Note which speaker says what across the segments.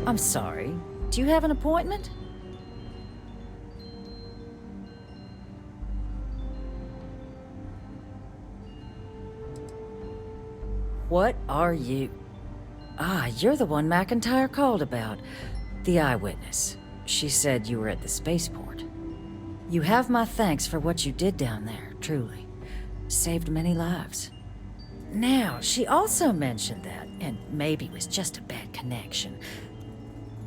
Speaker 1: I'm sorry. Do you have an appointment? What are you? Ah, you're the one McIntyre called about. The eyewitness. She said you were at the spaceport. You have my thanks for what you did down there, truly. Saved many lives. Now, she also mentioned that, and maybe it was just a bad connection,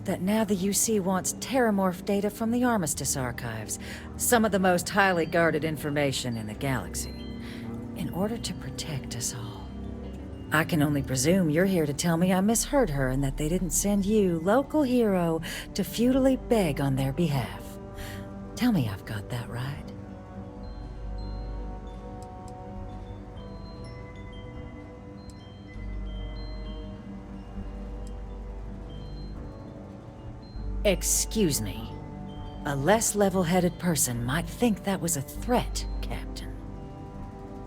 Speaker 1: that now the UC wants terramorph data from the Armistice archives, some of the most highly guarded information in the galaxy, in order to protect us all. I can only presume you're here to tell me I misheard her and that they didn't send you, local hero, to futilely beg on their behalf. Tell me I've got that right. Excuse me. A less level-headed person might think that was a threat, Captain.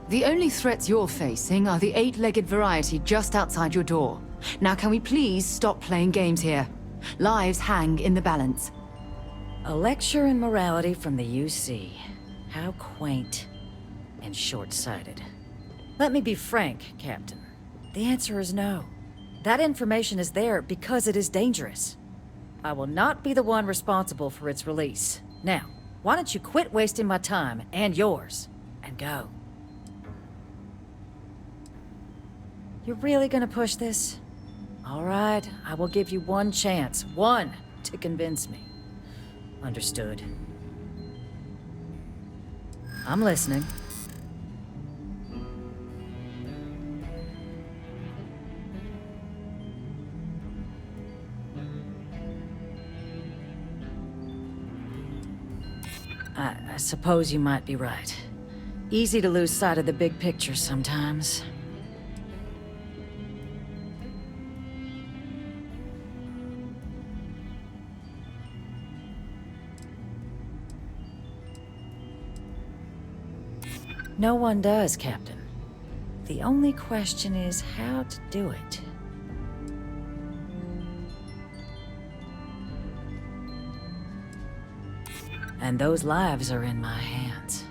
Speaker 2: The only threats you're facing are the 8-legged variety just outside your door. Now can we please stop playing games here? Lives hang in the balance.
Speaker 1: A lecture in morality from the UC. How quaint and short-sighted. Let me be frank, Captain. The answer is no. That information is there because it is dangerous. I will not be the one responsible for its release. Now, why don't you quit wasting my time and yours, and go? You're really gonna push this? All right, I will give you one chance, one, to convince me. Understood. I'm listening. I suppose you might be right. Easy to lose sight of the big picture sometimes. No one does, Captain. The only question is how to do it. And those lives are in my hands.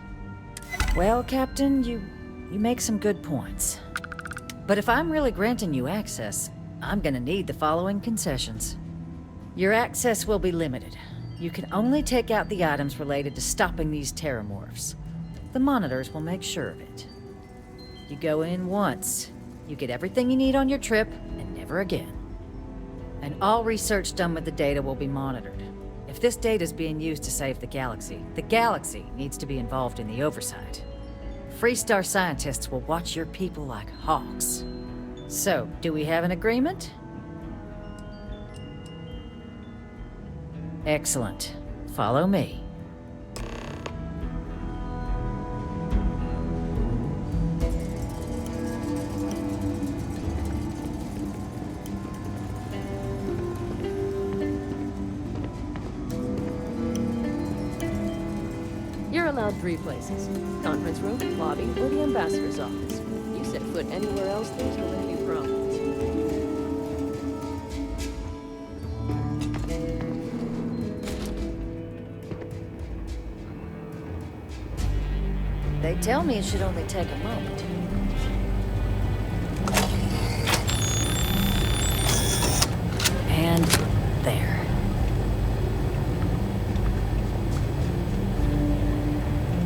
Speaker 1: Well, Captain, you make some good points. But if I'm really granting you access, I'm gonna need the following concessions. Your access will be limited. You can only take out the items related to stopping these terramorphs. The monitors will make sure of it. You go in once, you get everything you need on your trip, and never again. And all research done with the data will be monitored. If this data is being used to save the galaxy needs to be involved in the oversight. Freestar scientists will watch your people like hawks. So, do we have an agreement? Excellent. Follow me.
Speaker 3: You're allowed 3 places. Conference room, lobby, or the ambassador's office. You set foot anywhere else, there's going to be problems.
Speaker 1: They tell me it should only take a moment. And there.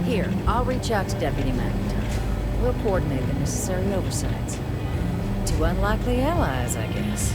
Speaker 1: Here, I'll reach out to Deputy McIntyre. We'll coordinate the necessary oversights. 2 unlikely allies, I guess.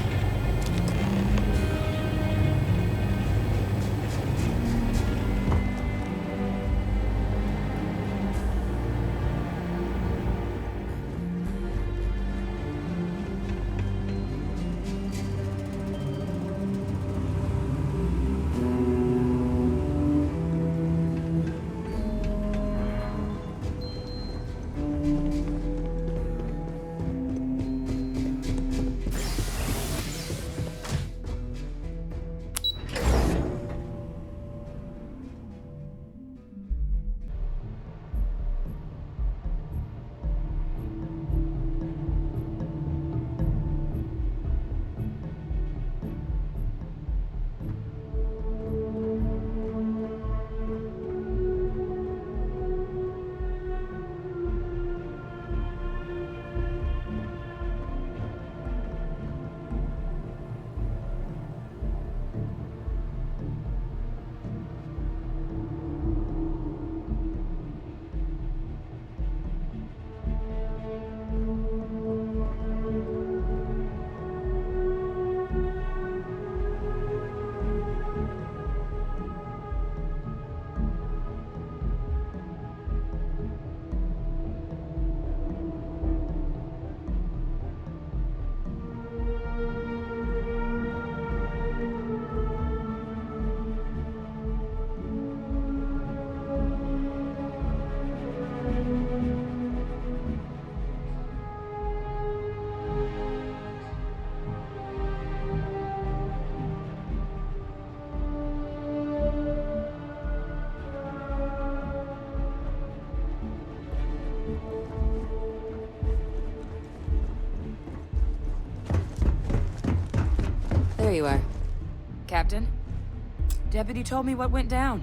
Speaker 4: Deputy told me what went down.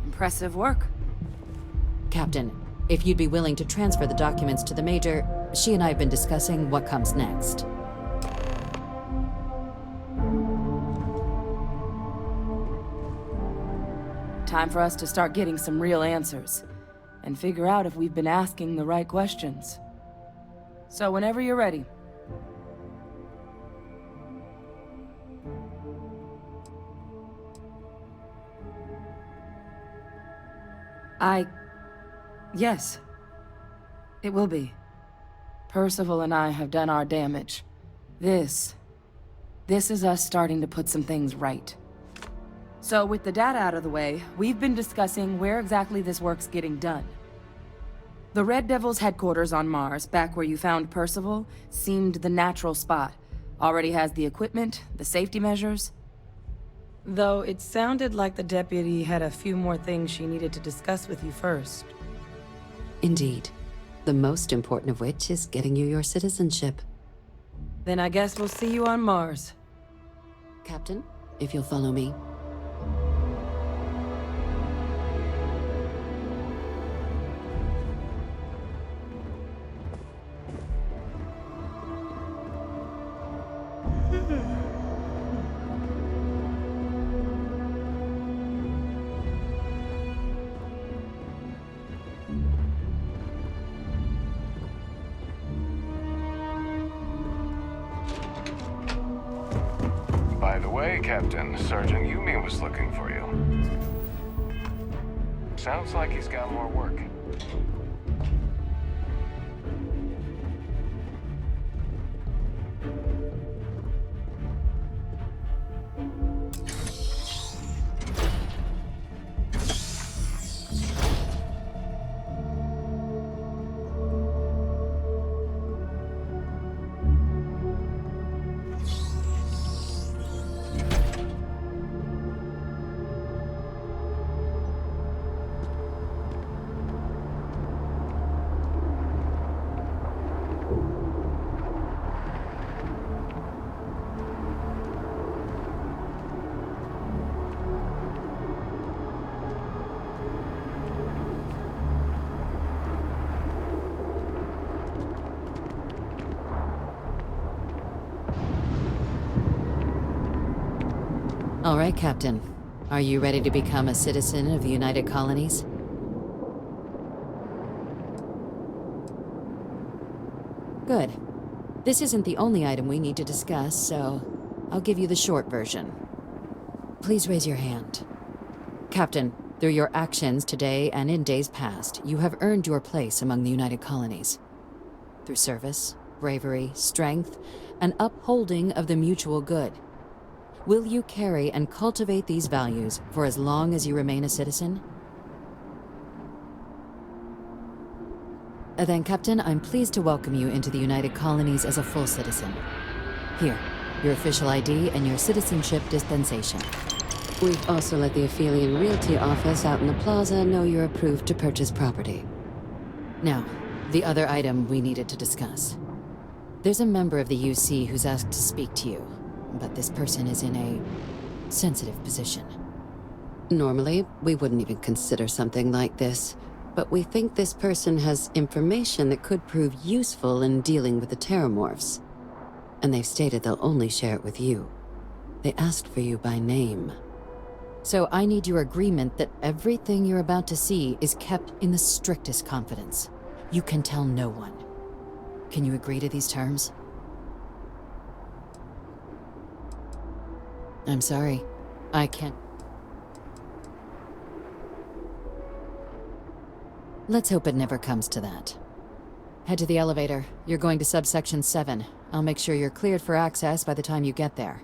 Speaker 4: Impressive work.
Speaker 5: Captain, if you'd be willing to transfer the documents to the Major, she and I have been discussing what comes next.
Speaker 4: Time for us to start getting some real answers, and figure out if we've been asking the right questions. So whenever you're ready. Yes. It will be. Percival and I have done our damage. This is us starting to put some things right. So with the data out of the way, we've been discussing where exactly this work's getting done. The Red Devil's headquarters on Mars, back where you found Percival, seemed the natural spot. Already has the equipment, the safety measures. Though it sounded like the deputy had a few more things she needed to discuss with you first.
Speaker 5: Indeed. The most important of which is getting you your citizenship.
Speaker 4: Then I guess we'll see you on Mars.
Speaker 5: Captain, if you'll follow me.
Speaker 6: By the way, Captain, Sergeant Yumi was looking for you. Sounds like he's got more work.
Speaker 5: All right, Captain. Are you ready to become a citizen of the United Colonies? Good. This isn't the only item we need to discuss, so I'll give you the short version. Please raise your hand. Captain, through your actions today and in days past, you have earned your place among the United Colonies. Through service, bravery, strength, and upholding of the mutual good. Will you carry and cultivate these values for as long as you remain a citizen? Then, Captain, I'm pleased to welcome you into the United Colonies as a full citizen. Here, your official ID and your citizenship dispensation. We've also let the Aphelion Realty office out in the plaza know you're approved to purchase property. Now, the other item we needed to discuss. There's a member of the UC who's asked to speak to you, but this person is in a sensitive position. Normally, we wouldn't even consider something like this, but we think this person has information that could prove useful in dealing with the Terramorphs. And they've stated they'll only share it with you. They asked for you by name. So I need your agreement that everything you're about to see is kept in the strictest confidence. You can tell no one. Can you agree to these terms? I'm sorry. I can't. Let's hope it never comes to that. Head to the elevator. You're going to subsection 7. I'll make sure you're cleared for access by the time you get there.